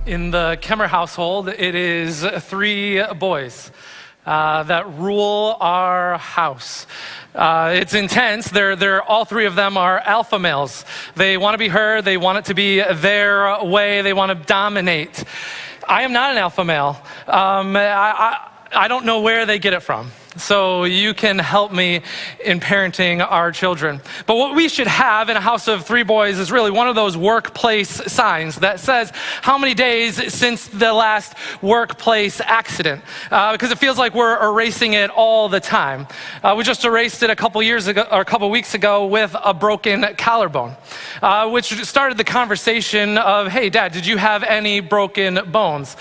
In the Kemmerer household, it is three boys that rule our house. It's intense. They're all three of them are alpha males. They want to be heard. They want it to be their way. They want to dominate. I am not an alpha male. I don't know where they get it from. So you can help me in parenting our children. But what we should have in a house of three boys is really one of those workplace signs that says how many days since the last workplace accident. Because it feels like we're erasing it all the time. We just erased it a couple weeks ago with a broken collarbone, which started the conversation of, hey, Dad, did you have any broken bones?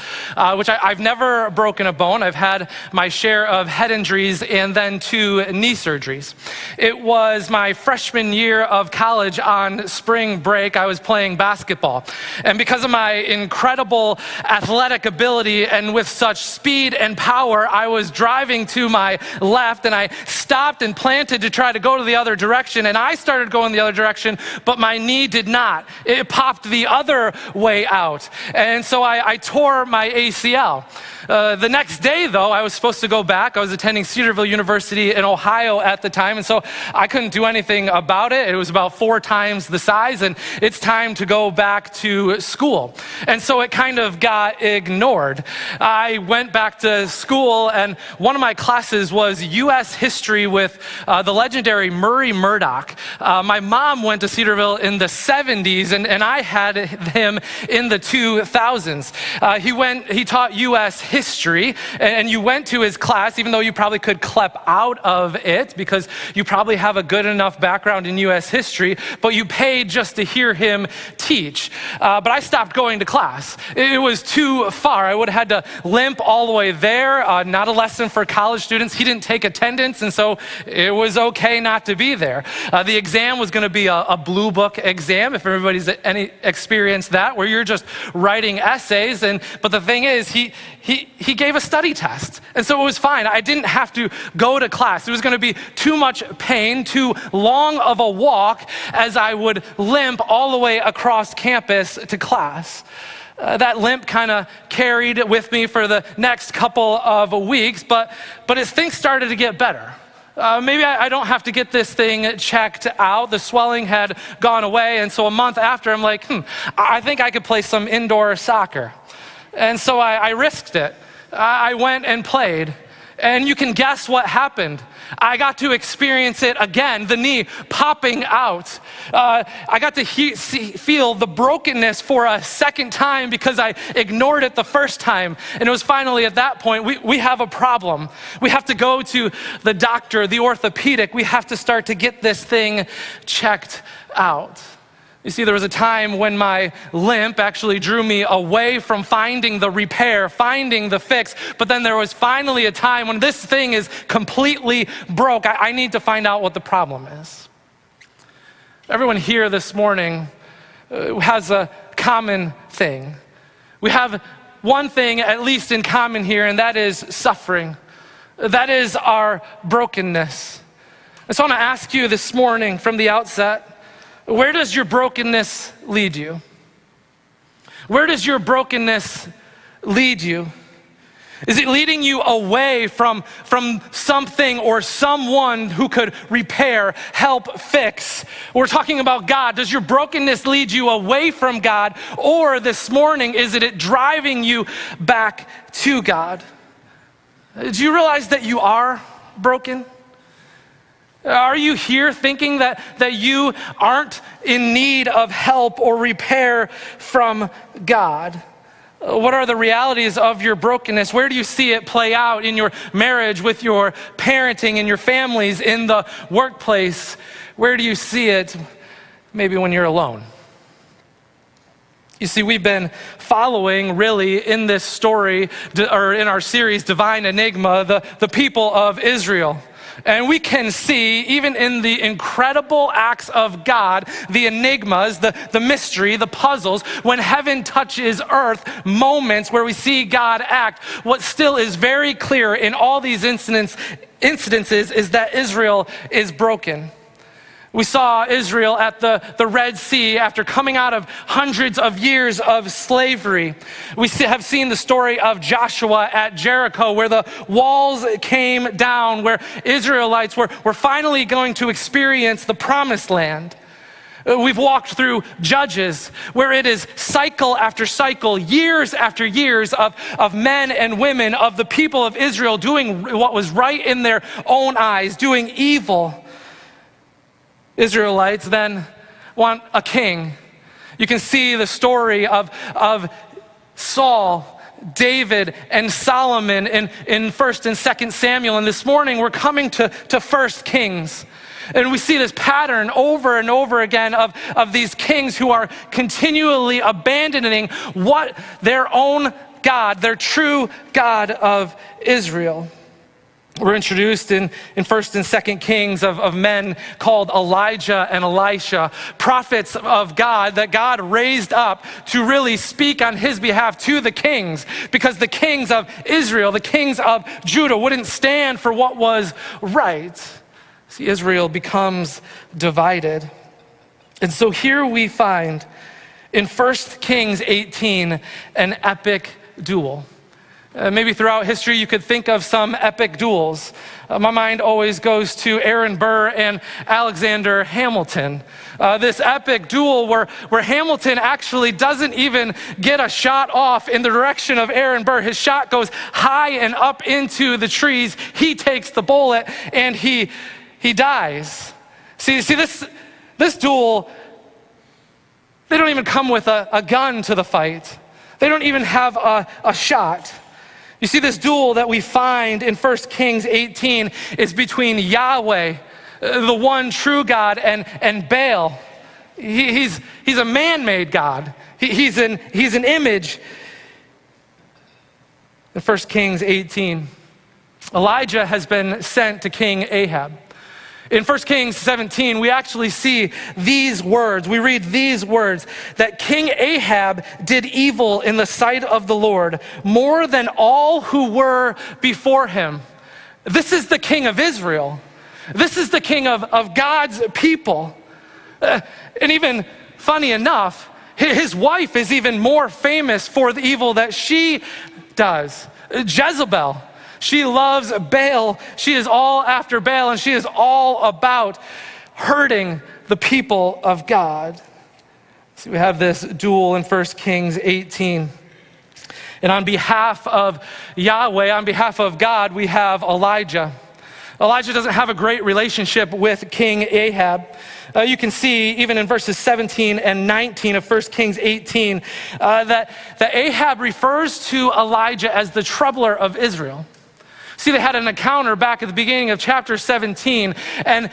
Which I've never broken a bone. I've had my share of head injuries and then 2 knee surgeries. It was my freshman year of college on spring break. I was playing basketball. And because of my incredible athletic ability and with such speed and power, I was driving to my left and I stopped and planted to try to go to the other direction. And I started going the other direction, but my knee did not. It popped the other way out. And so I tore my ACL. The next day, though, I was supposed to go back. I was attending Cedarville University in Ohio at the time, and so I couldn't do anything about it. It was about 4 times the size, and it's time to go back to school. And so it kind of got ignored. I went back to school, and one of my classes was U.S. history with the legendary Murray Murdoch. My mom went to Cedarville in the 70s, and I had him in the 2000s. He taught U.S. history, and you went to his class, even though you probably could clep out of it because you probably have a good enough background in U.S. history, but you paid just to hear him teach. But I stopped going to class. It was too far. I would have had to limp all the way there. Not a lesson for college students. He didn't take attendance, and so it was okay not to be there. The exam was going to be a blue book exam, if everybody's experienced that, where you're just writing essays. But the thing is, he gave a study test, and so it was fine. I didn't have to go to class. It was going to be too much pain, too long of a walk as I would limp all the way across campus to class. That limp kind of carried with me for the next couple of weeks, but as things started to get better, maybe I don't have to get this thing checked out. The swelling had gone away, and so a month after, I'm like, I think I could play some indoor soccer. And so I risked it. I went and played. And you can guess what happened. I got to experience it again, the knee popping out. I got to feel the brokenness for a second time because I ignored it the first time. And it was finally at that point, we have a problem. We have to go to the doctor, the orthopedic. We have to start to get this thing checked out. You see, there was a time when my limp actually drew me away from finding the repair, finding the fix, but then there was finally a time when this thing is completely broke. I need to find out what the problem is. Everyone here this morning has a common thing. We have one thing at least in common here, and that is suffering. That is our brokenness. And so I want to ask you this morning from the outset, where does your brokenness lead you? Where does your brokenness lead you? Is it leading you away from something or someone who could repair, help, fix? We're talking about God. Does your brokenness lead you away from God? Or this morning, is it driving you back to God? Do you realize that you are broken? Are you here thinking that you aren't in need of help or repair from God? What are the realities of your brokenness? Where do you see it play out in your marriage, with your parenting, in your families, in the workplace? Where do you see it maybe when you're alone? You see, we've been following really in this story, or in our series, Divine Enigma, the people of Israel. And we can see, even in the incredible acts of God, the enigmas, the mystery, the puzzles, when heaven touches earth, moments where we see God act, what still is very clear in all these incidences is that Israel is broken. We saw Israel at the Red Sea after coming out of hundreds of years of slavery. We have seen the story of Joshua at Jericho, where the walls came down, where Israelites were finally going to experience the promised land. We've walked through Judges, where it is cycle after cycle, years after years of men and women of the people of Israel doing what was right in their own eyes, doing evil. Israelites then want a king. You can see the story of Saul, David, and Solomon in 1st and 2nd Samuel. And this morning we're coming to 1st Kings. And we see this pattern over and over again of these kings who are continually abandoning what their own God, their true God of Israel. We're introduced in 1st and 2nd Kings of men called Elijah and Elisha, prophets of God that God raised up to really speak on his behalf to the kings, because the kings of Israel, the kings of Judah wouldn't stand for what was right. See, Israel becomes divided. And so here we find in 1 Kings 18 an epic duel. Maybe throughout history you could think of some epic duels. My mind always goes to Aaron Burr and Alexander Hamilton. This epic duel where Hamilton actually doesn't even get a shot off in the direction of Aaron Burr. His shot goes high and up into the trees. He takes the bullet and he dies. See this duel, they don't even come with a gun to the fight. They don't even have a shot. You see, this duel that we find in 1 Kings 18 is between Yahweh, the one true God, and Baal. He's a man-made God. He's an image. In 1 Kings 18, Elijah has been sent to King Ahab. In 1 Kings 17, we actually see these words. We read these words, that King Ahab did evil in the sight of the Lord more than all who were before him. This is the king of Israel. This is the king of God's people. And even funny enough, his wife is even more famous for the evil that she does. Jezebel. She loves Baal. She is all after Baal, and she is all about hurting the people of God. So we have this duel in 1 Kings 18. And on behalf of Yahweh, on behalf of God, we have Elijah. Elijah doesn't have a great relationship with King Ahab. You can see even in verses 17 and 19 of 1 Kings 18 that Ahab refers to Elijah as the troubler of Israel. See, they had an encounter back at the beginning of chapter 17, and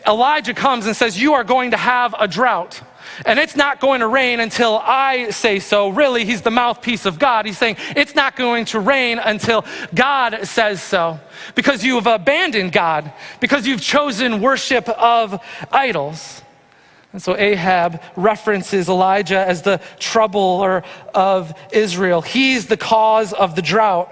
Elijah comes and says, you are going to have a drought, and it's not going to rain until I say so. Really, he's the mouthpiece of God. He's saying it's not going to rain until God says so, because you have abandoned God, because you've chosen worship of idols. And so Ahab references Elijah as the troubler of Israel. He's the cause of the drought.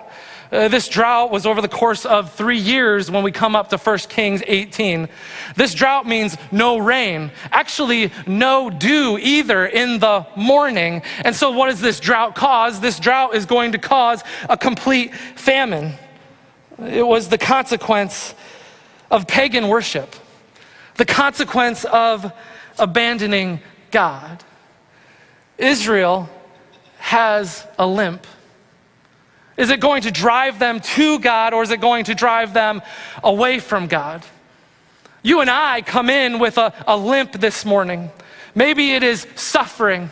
This drought was over the course of 3 years when we come up to 1 Kings 18. This drought means no rain, actually no dew either in the morning. And so what does this drought cause? This drought is going to cause a complete famine. It was the consequence of pagan worship, the consequence of abandoning God. Israel has a limp. Is it going to drive them to God, or is it going to drive them away from God? You and I come in with a limp this morning. Maybe it is suffering.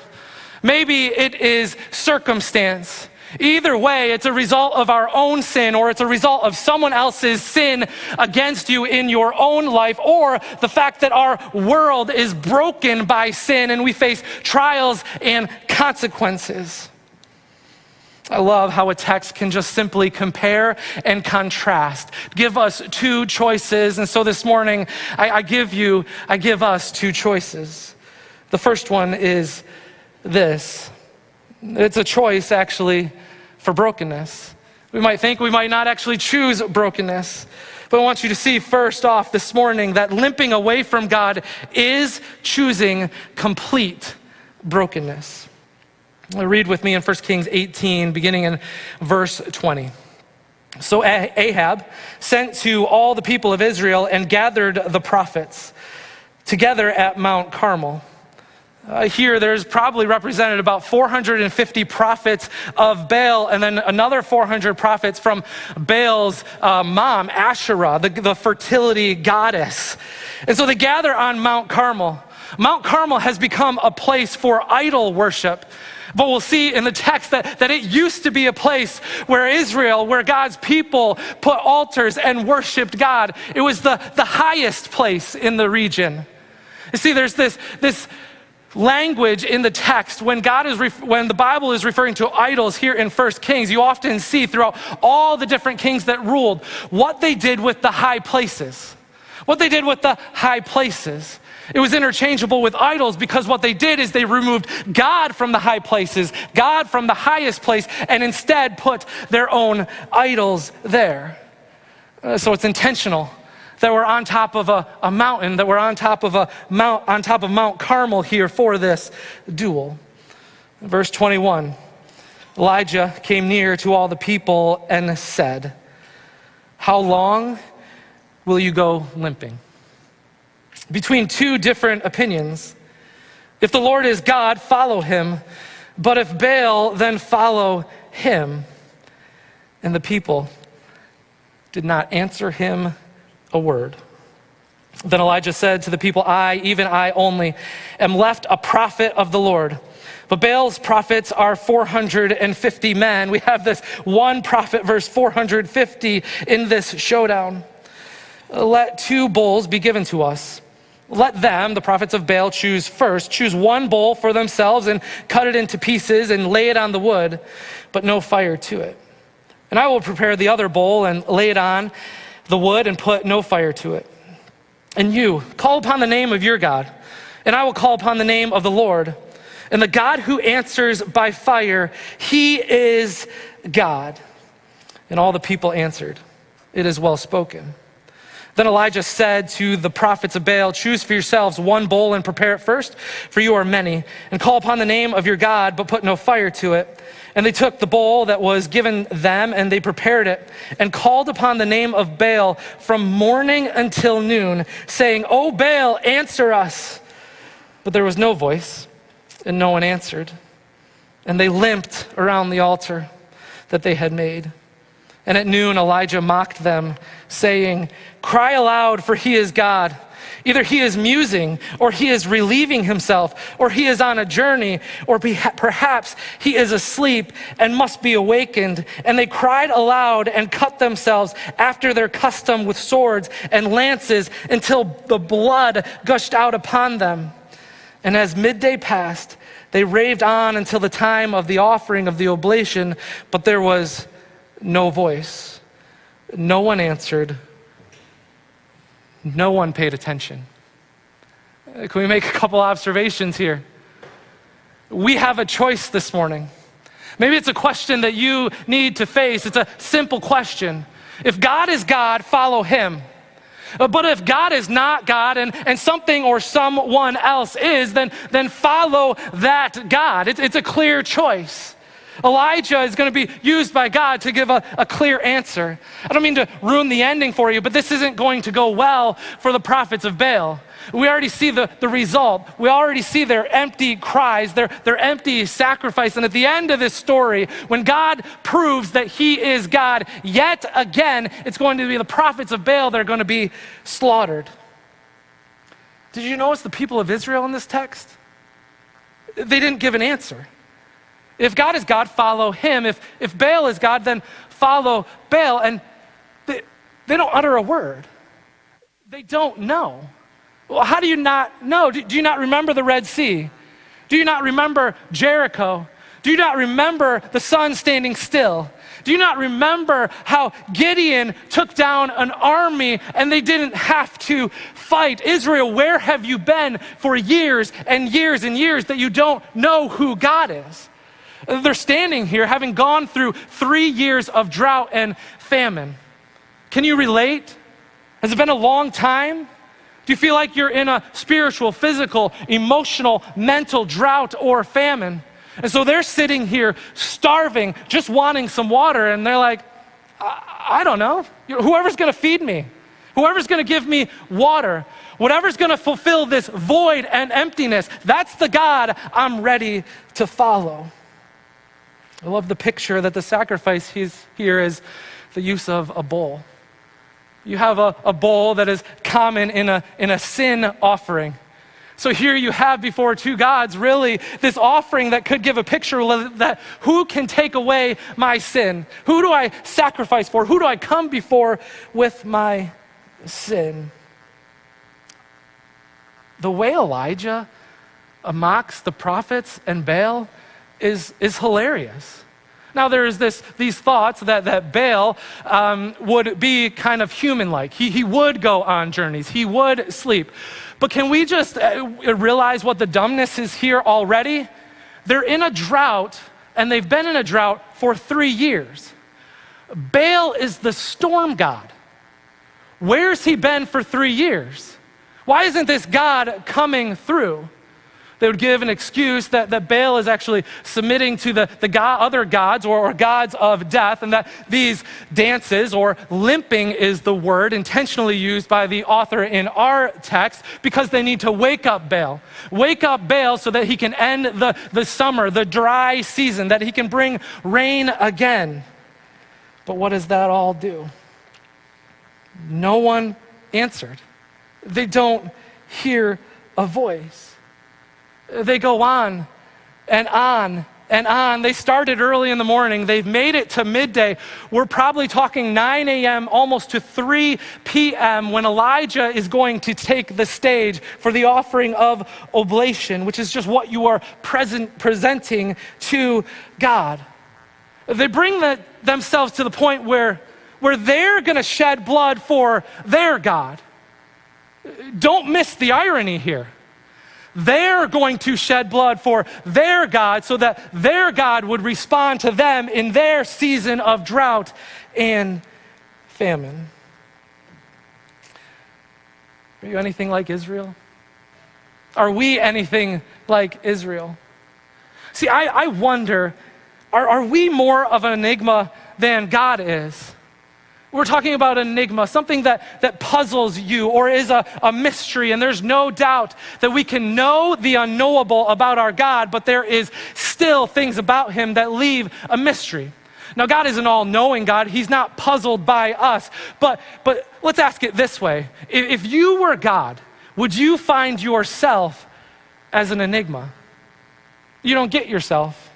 Maybe it is circumstance. Either way, it's a result of our own sin, or it's a result of someone else's sin against you in your own life, or the fact that our world is broken by sin and we face trials and consequences. I love how a text can just simply compare and contrast, give us two choices. And so this morning, I give us two choices. The first one is this. It's a choice actually for brokenness. We might think we might not actually choose brokenness, But I want you to see first off this morning that limping away from God is choosing complete brokenness. Read with me in 1 Kings 18, beginning in verse 20. So Ahab sent to all the people of Israel and gathered the prophets together at Mount Carmel. Here, there's probably represented about 450 prophets of Baal, and then another 400 prophets from Baal's mom, Asherah, the fertility goddess. And so they gather on Mount Carmel. Mount Carmel has become a place for idol worship. But we'll see in the text that it used to be a place where Israel, where God's people put altars and worshiped God. It was the highest place in the region. You see, there's this language in the text when when the Bible is referring to idols here in 1 Kings, you often see throughout all the different kings that ruled what they did with the high places. What they did with the high places. It was interchangeable with idols because what they did is they removed God from the high places, God from the highest place, and instead put their own idols there. So it's intentional that we're on top of a mountain, that we're on top of Mount Carmel here for this duel. Verse 21, Elijah came near to all the people and said, "How long will you go limping?" Between two different opinions. If the Lord is God, follow him. But if Baal, then follow him. And the people did not answer him a word. Then Elijah said to the people, even I only, am left a prophet of the Lord. But Baal's prophets are 450 men. We have this one prophet, verse 450, in this showdown. Let 2 bulls be given to us. Let them, the prophets of Baal, choose one bull for themselves and cut it into pieces and lay it on the wood, but no fire to it. And I will prepare the other bull and lay it on the wood and put no fire to it. And you, call upon the name of your God, and I will call upon the name of the Lord. And the God who answers by fire, he is God. And all the people answered, "It is well spoken." Then Elijah said to the prophets of Baal, "Choose for yourselves one bull and prepare it first, for you are many, and call upon the name of your God, but put no fire to it." And they took the bull that was given them, and they prepared it, and called upon the name of Baal from morning until noon, saying, "O Baal, answer us." But there was no voice, and no one answered. And they limped around the altar that they had made. And at noon Elijah mocked them, saying, "Cry aloud, for he is God. Either he is musing, or he is relieving himself, or he is on a journey, or perhaps he is asleep and must be awakened." And they cried aloud and cut themselves after their custom with swords and lances until the blood gushed out upon them. And as midday passed, they raved on until the time of the offering of the oblation, but there was no voice. No one answered. No one paid attention. Can we make a couple observations here? We have a choice this morning. Maybe it's a question that you need to face. It's a simple question. If God is God, follow him. But if God is not God and something or someone else is, then follow that God. It's a clear choice. Elijah is going to be used by God to give a clear answer. I don't mean to ruin the ending for you, but this isn't going to go well for the prophets of Baal. We already see the result. We already see their empty cries, their empty sacrifice. And at the end of this story, when God proves that he is God, yet again, it's going to be the prophets of Baal that are going to be slaughtered. Did you notice the people of Israel in this text? They didn't give an answer. If God is God, follow him. If Baal is God, then follow Baal. And they don't utter a word. They don't know. Well, how do you not know? Do you not remember the Red Sea? Do you not remember Jericho? Do you not remember the sun standing still? Do you not remember how Gideon took down an army and they didn't have to fight? Israel, where have you been for years and years and years that you don't know who God is? They're standing here having gone through 3 years of drought and famine. Can you relate? Has it been a long time? Do you feel like you're in a spiritual, physical, emotional, mental drought or famine? And so they're sitting here starving, just wanting some water, and they're like, I don't know. Whoever's going to feed me, whoever's going to give me water, whatever's going to fulfill this void and emptiness, that's the God I'm ready to follow. I love the picture that the sacrifice here is the use of a bowl. You have a bowl that is common in a sin offering. So here you have before two gods really this offering that could give a picture that who can take away my sin? Who do I sacrifice for? Who do I come before with my sin? The way Elijah mocks the prophets and Baal is hilarious. Now there's these thoughts that Baal would be kind of human-like. He would go on journeys. He would sleep. But can we just realize what the dumbness is here already? They're in a drought, and they've been in a drought for 3 years. Baal is the storm god. Where's he been for 3 years? Why isn't this God coming through? They would give an excuse that Baal is actually submitting to the other gods or gods of death, and that these dances, or limping is the word intentionally used by the author in our text, because they need to wake up Baal. Wake up Baal so that he can end the summer, the dry season, that he can bring rain again. But what does that all do? No one answered. They don't hear a voice. They go on and on and on. They started early in the morning. They've made it to midday. We're probably talking 9 a.m. almost to 3 p.m. when Elijah is going to take the stage for the offering of oblation, which is just what you are presenting to God. They bring themselves to the point where they're going to shed blood for their God. Don't miss the irony here. They're going to shed blood for their God so that their God would respond to them in their season of drought and famine. Are you anything like Israel? Are we anything like Israel? See, I wonder, are we more of an enigma than God is? We're talking about an enigma, something that puzzles you or is a mystery, and there's no doubt that we can know the unknowable about our God, but there is still things about him that leave a mystery. Now, God is an all-knowing God. He's not puzzled by us, but let's ask it this way. If you were God, would you find yourself as an enigma? You don't get yourself.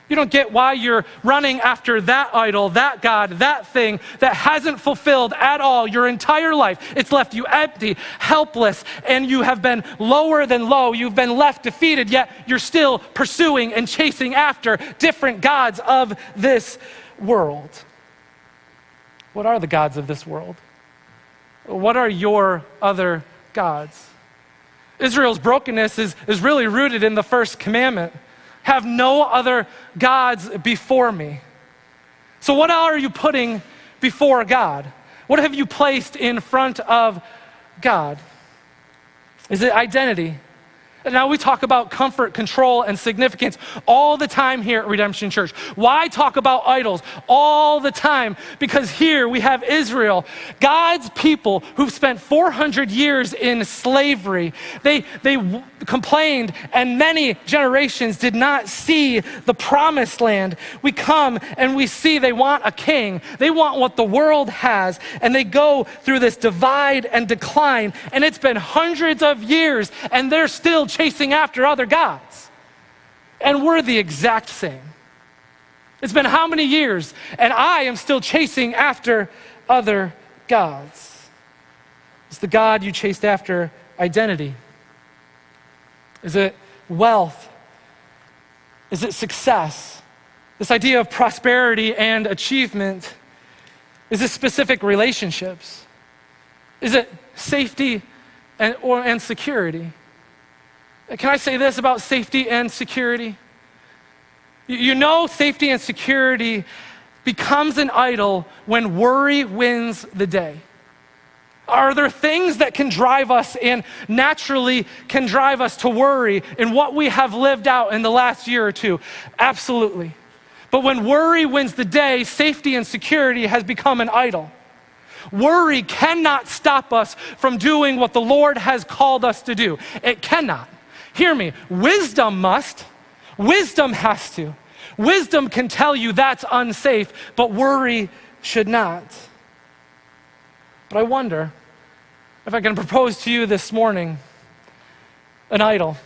You don't get why you're running after that idol, that God, that thing that hasn't fulfilled at all your entire life. It's left you empty, helpless, and you have been lower than low. You've been left defeated, yet you're still pursuing and chasing after different gods of this world. What are the gods of this world? What are your other gods? Israel's brokenness is really rooted in the first commandment. Have no other gods before me. So what are you putting before God? What have you placed in front of God? Is it identity? And now we talk about comfort, control, and significance all the time here at Redemption Church. Why talk about idols all the time? Because here we have Israel, God's people who've spent 400 years in slavery. They complained, and many generations did not see the promised land. We come and we see they want a king. They want what the world has, and they go through this divide and decline, and it's been hundreds of years, and they're still chasing after other gods. And we're the exact same. It's been how many years, and I am still chasing after other gods. Is the God you chased after identity? Is it wealth? Is it success? This idea of prosperity and achievement? Is it specific relationships? Is it safety and security? Can I say this about safety and security? You know, safety and security becomes an idol when worry wins the day. Are there things that can drive us and naturally can drive us to worry in what we have lived out in the last year or two? Absolutely. But when worry wins the day, safety and security has become an idol. Worry cannot stop us from doing what the Lord has called us to do. It cannot. Hear me. Wisdom must. Wisdom has to. Wisdom can tell you that's unsafe, but worry should not. But I wonder if I can propose to you this morning an idol.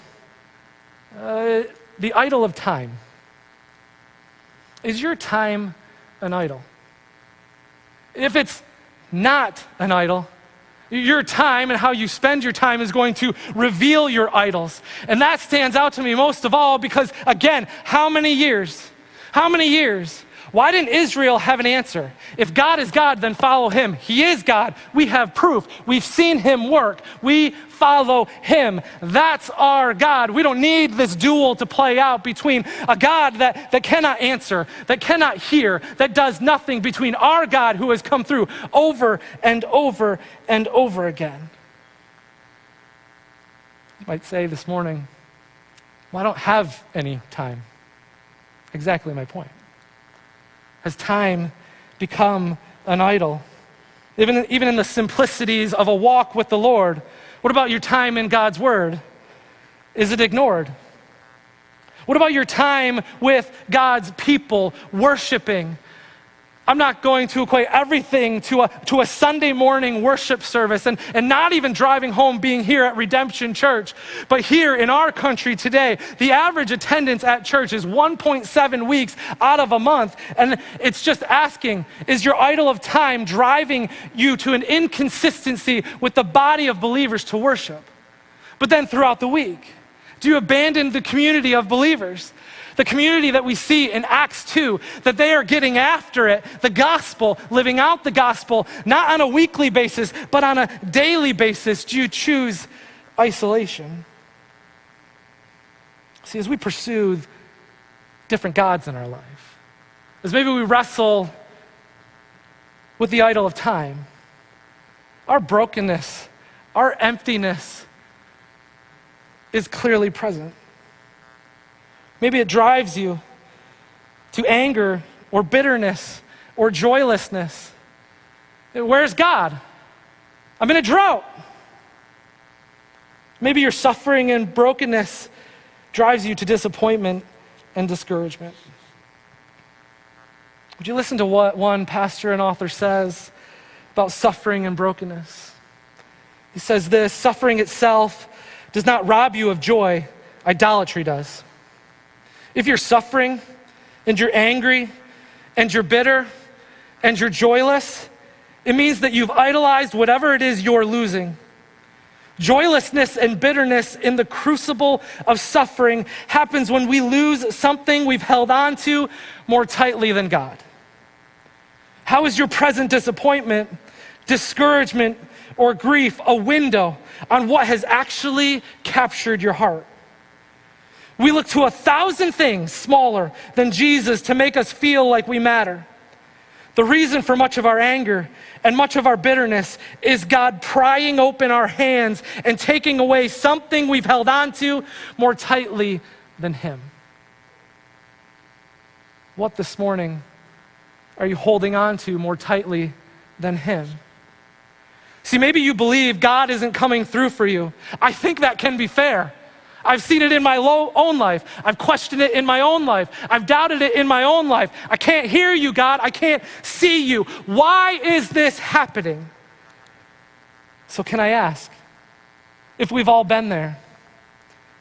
The idol of time. Is your time an idol? If it's not an idol, your time and how you spend your time is going to reveal your idols. And that stands out to me most of all because, again, how many years? How many years? Why didn't Israel have an answer? If God is God, then follow him. He is God. We have proof. We've seen him work. We follow him. That's our God. We don't need this duel to play out between a God that cannot answer, that cannot hear, that does nothing, between our God who has come through over and over and over again. You might say this morning, well, I don't have any time. Exactly my point. Has time become an idol? Even in the simplicities of a walk with the Lord, what about your time in God's word? Is it ignored? What about your time with God's people worshiping? I'm not going to equate everything to a Sunday morning worship service and not even driving home being here at Redemption Church. But here in our country today, the average attendance at church is 1.7 weeks out of a month. And it's just asking, is your idol of time driving you to an inconsistency with the body of believers to worship? But then throughout the week, do you abandon the community of believers? The community that we see in Acts 2, that they are getting after it, the gospel, living out the gospel, not on a weekly basis, but on a daily basis. Do you choose isolation? See, as we pursue different gods in our life, as maybe we wrestle with the idol of time, our brokenness, our emptiness is clearly present. Maybe it drives you to anger or bitterness or joylessness. Where's God? I'm in a drought. Maybe your suffering and brokenness drives you to disappointment and discouragement. Would you listen to what one pastor and author says about suffering and brokenness? He says this: suffering itself does not rob you of joy, idolatry does. If you're suffering and you're angry and you're bitter and you're joyless, it means that you've idolized whatever it is you're losing. Joylessness and bitterness in the crucible of suffering happens when we lose something we've held on to more tightly than God. How is your present disappointment, discouragement, or grief a window on what has actually captured your heart? We look to 1,000 things smaller than Jesus to make us feel like we matter. The reason for much of our anger and much of our bitterness is God prying open our hands and taking away something we've held on to more tightly than him. What this morning are you holding on to more tightly than him? See, maybe you believe God isn't coming through for you. I think that can be fair. I've seen it in my own life. I've questioned it in my own life. I've doubted it in my own life. I can't hear you, God. I can't see you. Why is this happening? So can I ask, if we've all been there,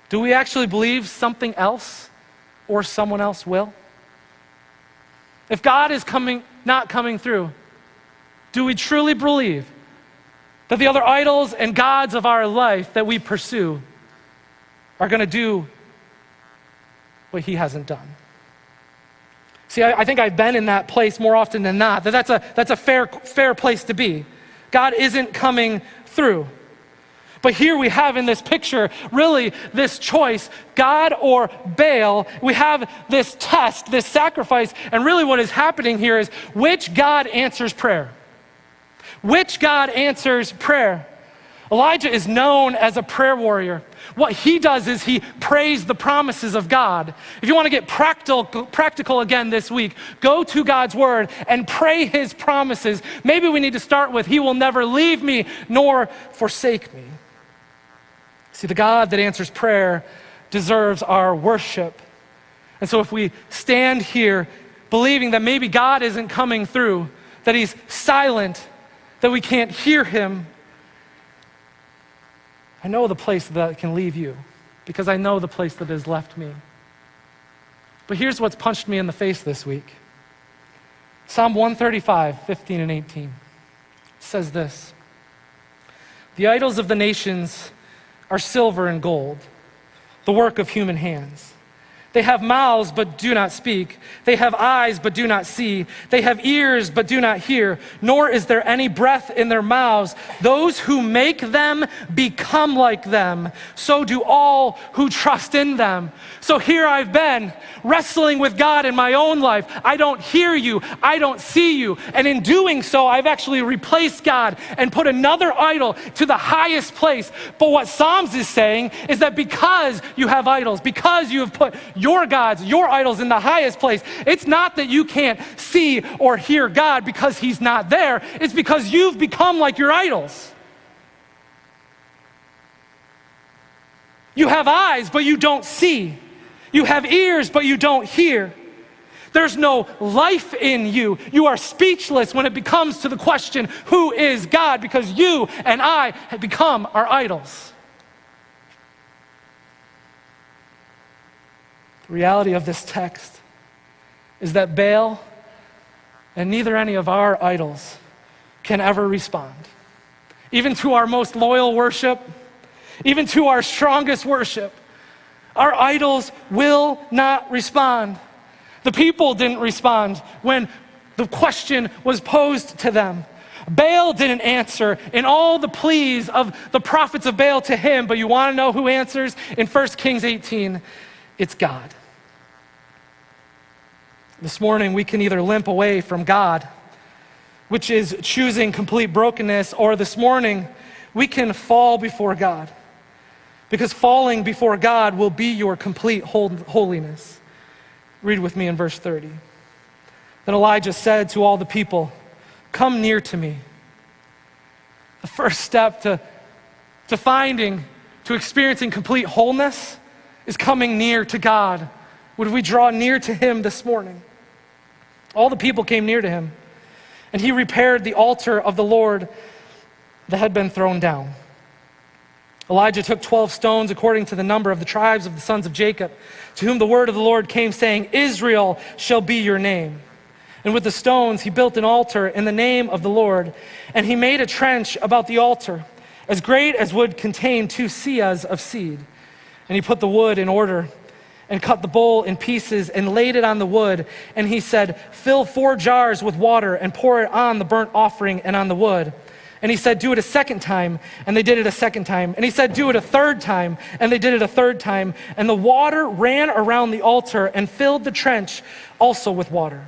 do we actually believe something else or someone else will? If God is not coming through, do we truly believe that the other idols and gods of our life that we pursue are going to do what he hasn't done? See, I think I've been in that place more often than not. That's a fair place to be. God isn't coming through. But here we have in this picture really this choice, God or Baal. We have this test, this sacrifice, and really what is happening here is which God answers prayer? Which God answers prayer? Elijah is known as a prayer warrior. What he does is he prays the promises of God. If you want to get practical again this week, go to God's word and pray his promises. Maybe we need to start with, he will never leave me nor forsake me. See, the God that answers prayer deserves our worship. And so if we stand here believing that maybe God isn't coming through, that he's silent, that we can't hear him, I know the place that can leave you, because I know the place that has left me. But here's what's punched me in the face this week. Psalm 135, 15 and 18 says this: "The idols of the nations are silver and gold, the work of human hands. They have mouths but do not speak. They have eyes but do not see. They have ears but do not hear, nor is there any breath in their mouths. Those who make them become like them. So do all who trust in them." So here I've been wrestling with God in my own life. I don't hear you. I don't see you. And in doing so, I've actually replaced God and put another idol to the highest place. But what Psalms is saying is that because you have idols, because you have put your gods, your idols in the highest place, it's not that you can't see or hear God because he's not there. It's because you've become like your idols. You have eyes, but you don't see. You have ears, but you don't hear. There's no life in you. You are speechless when it becomes to the question, who is God? Because you and I have become our idols. The reality of this text is that Baal and neither any of our idols can ever respond. Even to our most loyal worship, even to our strongest worship, our idols will not respond. The people didn't respond when the question was posed to them. Baal didn't answer in all the pleas of the prophets of Baal to him, but you want to know who answers? In 1 Kings 18, it's God. This morning, we can either limp away from God, which is choosing complete brokenness, or this morning, we can fall before God, because falling before God will be your complete holiness. Read with me in verse 30. Then Elijah said to all the people, "Come near to me." The first step to experiencing complete wholeness is coming near to God. Would we draw near to him this morning? All the people came near to him, and he repaired the altar of the Lord that had been thrown down. Elijah took 12 stones according to the number of the tribes of the sons of Jacob, to whom the word of the Lord came, saying, "Israel shall be your name." And with the stones he built an altar in the name of the Lord, and he made a trench about the altar, as great as would contain 2 seahs of seed. And he put the wood in order, and cut the bowl in pieces, and laid it on the wood. And he said, "Fill 4 jars with water, and pour it on the burnt offering and on the wood." And he said, "Do it a second time." And they did it a second time. And he said, "Do it a third time." And they did it a third time. And the water ran around the altar and filled the trench also with water.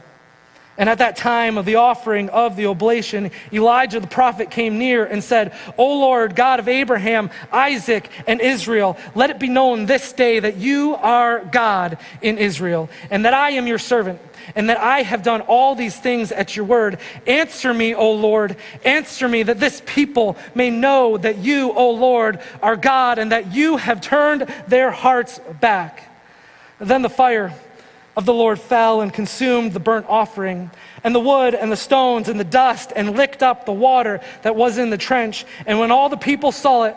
And at that time of the offering of the oblation, Elijah the prophet came near and said, "O Lord, God of Abraham, Isaac, and Israel, let it be known this day that you are God in Israel, and that I am your servant, and that I have done all these things at your word. Answer me, O Lord, answer me, that this people may know that you, O Lord, are God, and that you have turned their hearts back." Then the fire of the Lord fell and consumed the burnt offering, and the wood and the stones and the dust, and licked up the water that was in the trench. And when all the people saw it,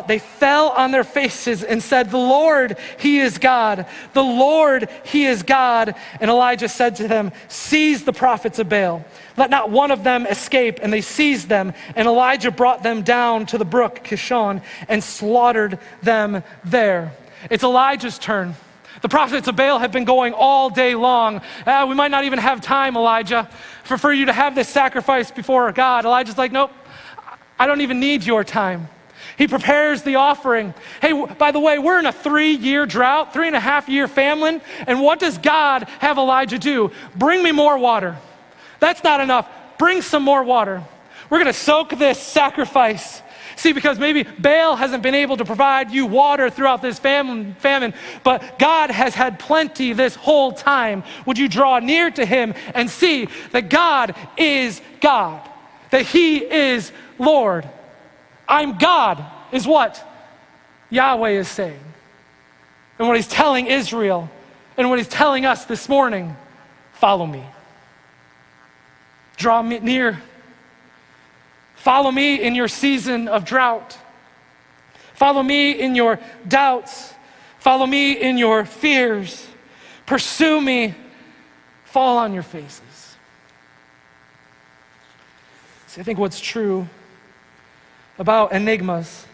they fell on their faces and said, "The Lord, he is God. The Lord, he is God." And Elijah said to them, "Seize the prophets of Baal. Let not one of them escape." And they seized them, and Elijah brought them down to the brook Kishon and slaughtered them there. It's Elijah's turn. The prophets of Baal have been going all day long. We might not even have time, Elijah, for you to have this sacrifice before God. Elijah's like, "Nope, I don't even need your time." He prepares the offering. Hey, by the way, we're in a 3-year drought, 3.5-year famine. And what does God have Elijah do? Bring me more water. That's not enough. Bring some more water. We're going to soak this sacrifice. See, because maybe Baal hasn't been able to provide you water throughout this famine, but God has had plenty this whole time. Would you draw near to him and see that God is God, that he is Lord? I'm God is what Yahweh is saying. And what he's telling Israel and what he's telling us this morning, follow me. Draw me near. Follow me in your season of drought. Follow me in your doubts. Follow me in your fears. Pursue me. Fall on your faces. See, I think what's true about enigmas,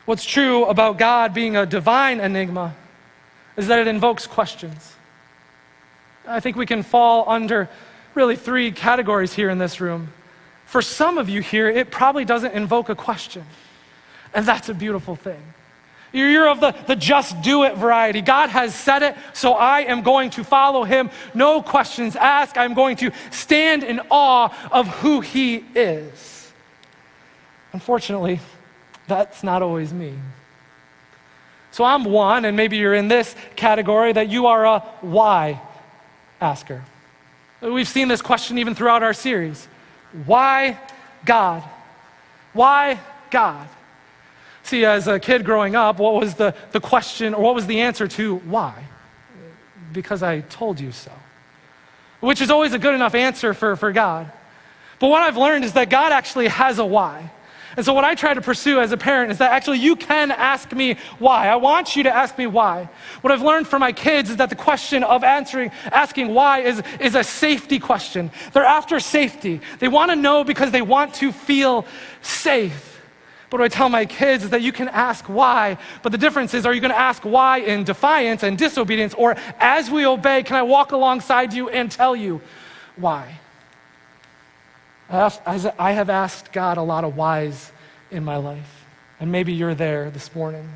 what's true about God being a divine enigma, is that it invokes questions. I think we can fall under really three categories here in this room. For some of you here, it probably doesn't invoke a question. And that's a beautiful thing. You're of the just do it variety. God has said it, so I am going to follow him. No questions asked. I'm going to stand in awe of who he is. Unfortunately, that's not always me. So I'm one, and maybe you're in this category, that you are a why asker. We've seen this question even throughout our series. Why God? Why God? See, as a kid growing up, what was the question, or what was the answer to why? Because I told you so. Which is always a good enough answer for God. But what I've learned is that God actually has a why. And so what I try to pursue as a parent is that actually you can ask me why. I want you to ask me why. What I've learned from my kids is that the question of asking why is a safety question. They're after safety. They want to know because they want to feel safe. But what I tell my kids is that you can ask why, but the difference is, are you going to ask why in defiance and disobedience, or as we obey, can I walk alongside you and tell you why? I have asked God a lot of whys in my life, and maybe you're there this morning.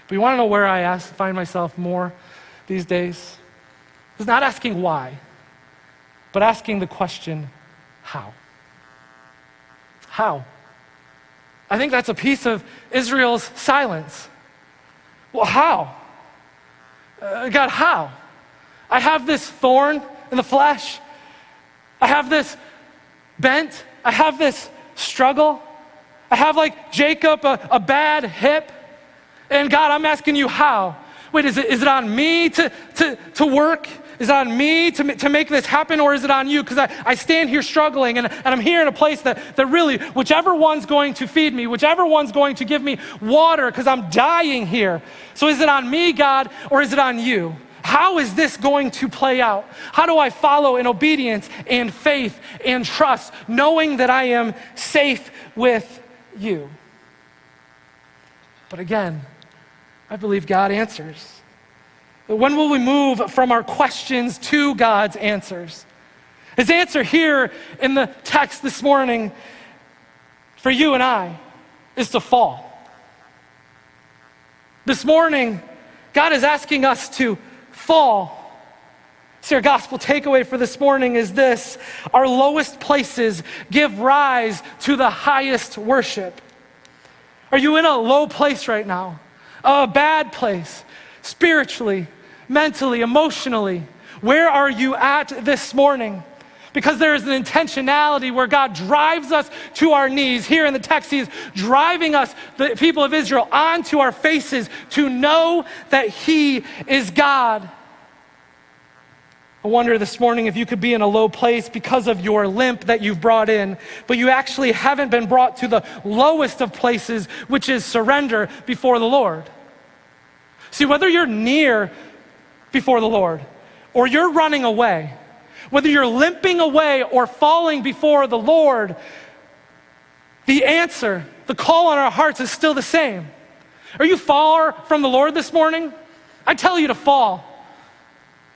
But you want to know where I find myself more these days? It's not asking why, but asking the question, how? How? I think that's a piece of Israel's silence. Well, how? God, how? I have this thorn in the flesh. I have this bent. I have this struggle. I have, like Jacob, a bad hip. And God, I'm asking you how. Wait, is it on me to work? Is it on me to make this happen, or is it on you? Because I stand here struggling, and I'm here in a place that really, whichever one's going to feed me, whichever one's going to give me water, because I'm dying here. So is it on me, God, or is it on you? How is this going to play out? How do I follow in obedience and faith and trust, knowing that I am safe with you? But again, I believe God answers. When will we move from our questions to God's answers? His answer here in the text this morning for you and I is to fall. This morning, God is asking us to fall. So our gospel takeaway for this morning is this: our lowest places give rise to the highest worship. Are you in a low place right now? A bad place, spiritually, mentally, emotionally? Where are you at this morning? Because there is an intentionality where God drives us to our knees. Here in the text, he is driving us, the people of Israel, onto our faces to know that he is God. I wonder this morning if you could be in a low place because of your limp that you've brought in, but you actually haven't been brought to the lowest of places, which is surrender before the Lord. See, whether you're near before the Lord or you're running away, whether you're limping away or falling before the Lord, the answer, the call on our hearts is still the same. Are you far from the Lord this morning? I tell you to fall.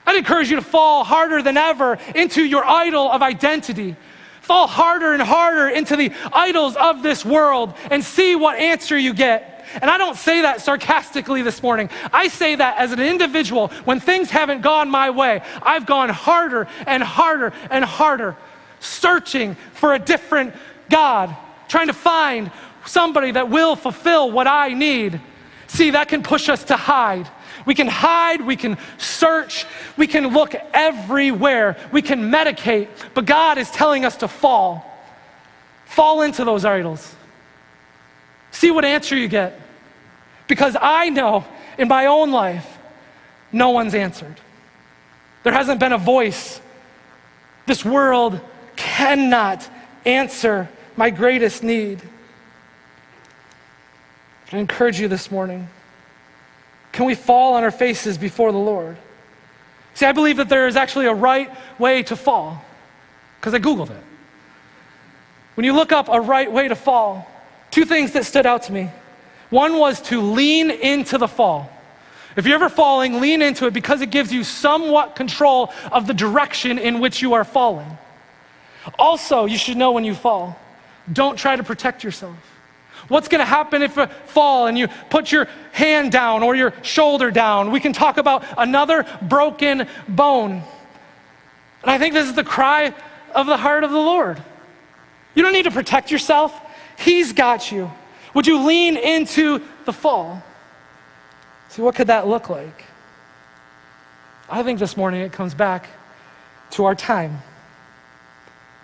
I'd encourage you to fall harder than ever into your idol of identity. Fall harder and harder into the idols of this world and see what answer you get. And I don't say that sarcastically this morning. I say that as an individual. When things haven't gone my way, I've gone harder and harder and harder searching for a different God, trying to find somebody that will fulfill what I need. See, that can push us to hide. We can hide, we can search, we can look everywhere, we can medicate, but God is telling us to fall. Fall into those idols. See what answer you get. Because I know in my own life, no one's answered. There hasn't been a voice. This world cannot answer my greatest need. I encourage you this morning. Can we fall on our faces before the Lord? See, I believe that there is actually a right way to fall, because I Googled it. When you look up a right way to fall, two things that stood out to me. One was to lean into the fall. If you're ever falling, lean into it because it gives you somewhat control of the direction in which you are falling. Also, you should know when you fall, don't try to protect yourself. What's going to happen if you fall and you put your hand down or your shoulder down? We can talk about another broken bone. And I think this is the cry of the heart of the Lord. You don't need to protect yourself. He's got you. Would you lean into the fall? See, what could that look like? I think this morning it comes back to our time.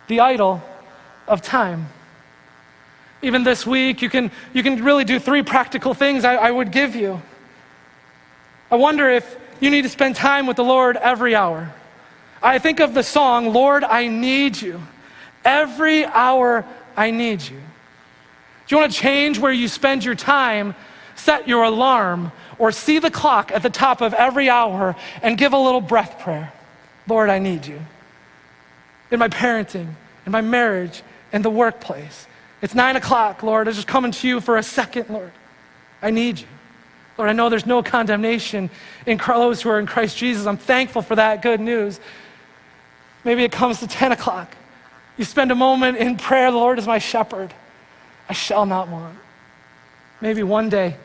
The idol of time. Even this week, you can really do three practical things I would give you. I wonder if you need to spend time with the Lord every hour. I think of the song, Lord, I need you. Every hour, I need you. Do you want to change where you spend your time? Set your alarm or see the clock at the top of every hour and give a little breath prayer. Lord, I need you. In my parenting, in my marriage, in the workplace. It's 9 o'clock, Lord. I'm just coming to you for a second, Lord. I need you. Lord, I know there's no condemnation in those who are in Christ Jesus. I'm thankful for that good news. Maybe it comes to 10 o'clock. You spend a moment in prayer. The Lord is my shepherd. I shall not want. Maybe one day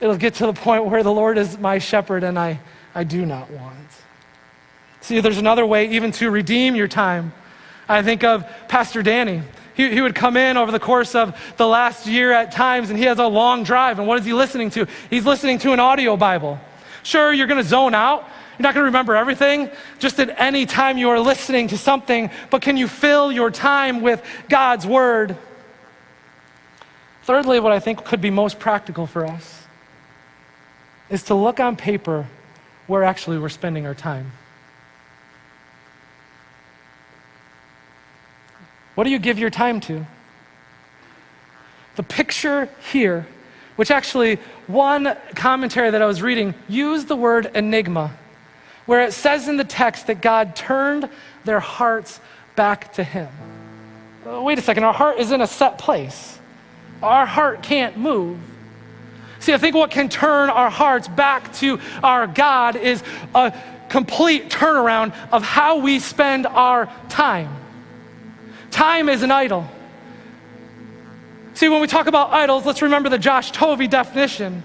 it'll get to the point where the Lord is my shepherd and I do not want. See, there's another way even to redeem your time. I think of Pastor Danny. He would come in over the course of the last year at times, and he has a long drive. And what is he listening to? He's listening to an audio Bible. Sure, you're going to zone out. You're not going to remember everything, just at any time you are listening to something, but can you fill your time with God's word? Thirdly, what I think could be most practical for us is to look on paper where actually we're spending our time. What do you give your time to? The picture here, which actually one commentary that I was reading used the word enigma, where it says in the text that God turned their hearts back to him. Wait a second, our heart is in a set place. Our heart can't move. See, I think what can turn our hearts back to our God is a complete turnaround of how we spend our time. Time is an idol. See, when we talk about idols, let's remember the Josh Tovey definition.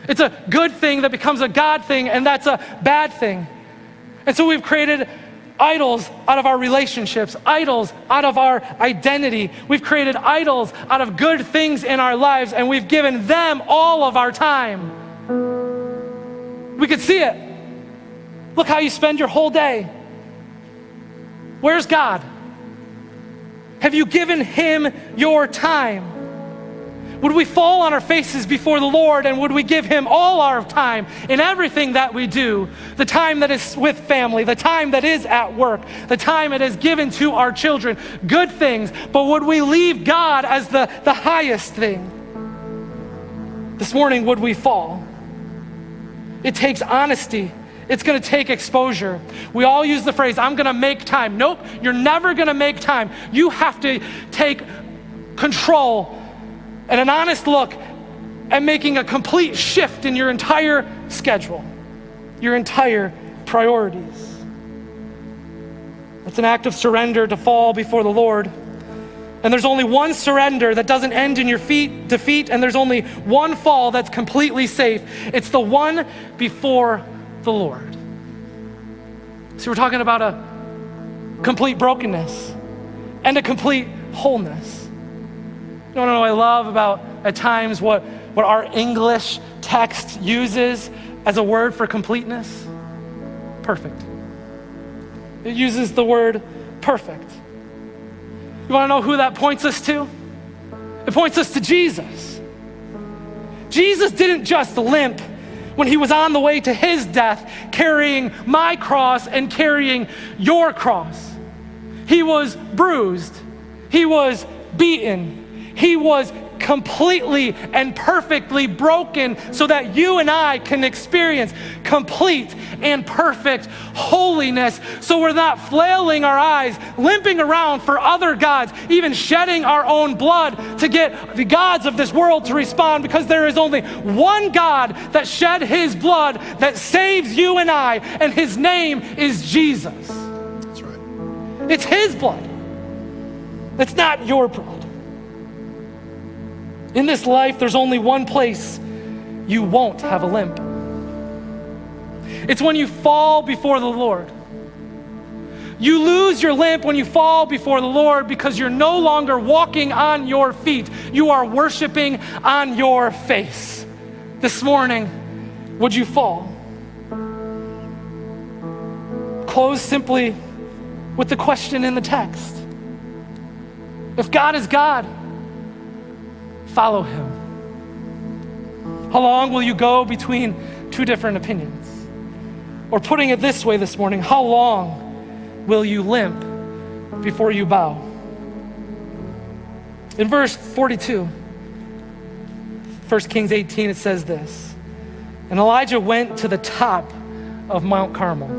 It's a good thing that becomes a God thing, and that's a bad thing. And so we've created idols out of our relationships, idols out of our identity. We've created idols out of good things in our lives, and we've given them all of our time. We could see it. Look how you spend your whole day. Where's God? Have you given him your time? Would we fall on our faces before the Lord, and would we give him all our time in everything that we do? The time that is with family, the time that is at work, the time it is given to our children, good things, but would we leave God as the highest thing? This morning, would we fall? It takes honesty. It's going to take exposure. We all use the phrase, I'm going to make time. Nope, you're never going to make time. You have to take control and an honest look at making a complete shift in your entire schedule, your entire priorities. It's an act of surrender to fall before the Lord. And there's only one surrender that doesn't end in your defeat, and there's only one fall that's completely safe. It's the one before the Lord. See, we're talking about a complete brokenness. and a complete wholeness. You know what I love about at times what our English text uses as a word for completeness? Perfect. It uses the word perfect. You want to know who that points us to? It points us to Jesus. Jesus didn't just limp when he was on the way to his death, carrying my cross and carrying your cross. He was bruised. He was beaten. He was completely and perfectly broken so that you and I can experience complete and perfect holiness. So we're not flailing our eyes, limping around for other gods, even shedding our own blood to get the gods of this world to respond, because there is only one God that shed his blood that saves you and I, and his name is Jesus. That's right. It's his blood. It's not your blood. In this life, there's only one place you won't have a limp. It's when you fall before the Lord. You lose your limp when you fall before the Lord because you're no longer walking on your feet. You are worshiping on your face. This morning, would you fall? Close simply with the question in the text. If God is God, follow him. How long will you go between two different opinions? Or putting it this way this morning, how long will you limp before you bow? In verse 42, 1 Kings 18, it says this: and Elijah went to the top of Mount Carmel,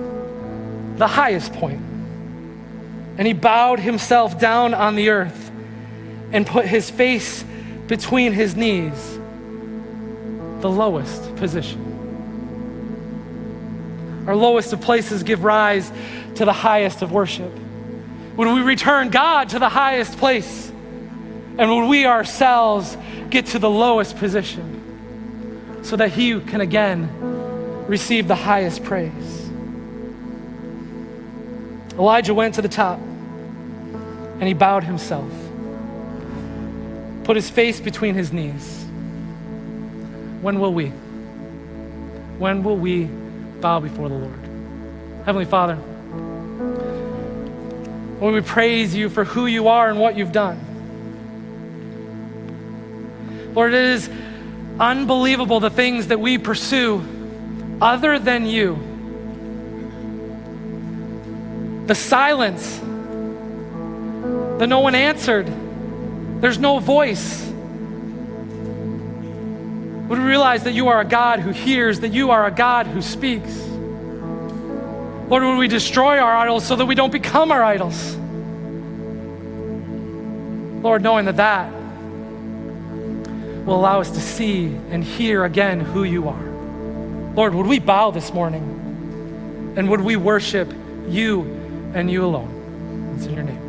the highest point, and he bowed himself down on the earth and put his face between his knees, the lowest position. Our lowest of places give rise to the highest of worship. Would we return God to the highest place? And would we ourselves get to the lowest position so that he can again receive the highest praise? Elijah went to the top and he bowed himself, put his face between his knees. When will we? When will we bow before the Lord? Heavenly Father, Lord, we praise you for who you are and what you've done. Lord, it is unbelievable the things that we pursue other than you. The silence, the no one answered, there's no voice. Would we realize that you are a God who hears, that you are a God who speaks? Lord, would we destroy our idols so that we don't become our idols? Lord, knowing that will allow us to see and hear again who you are. Lord, would we bow this morning and would we worship you and you alone? It's in your name.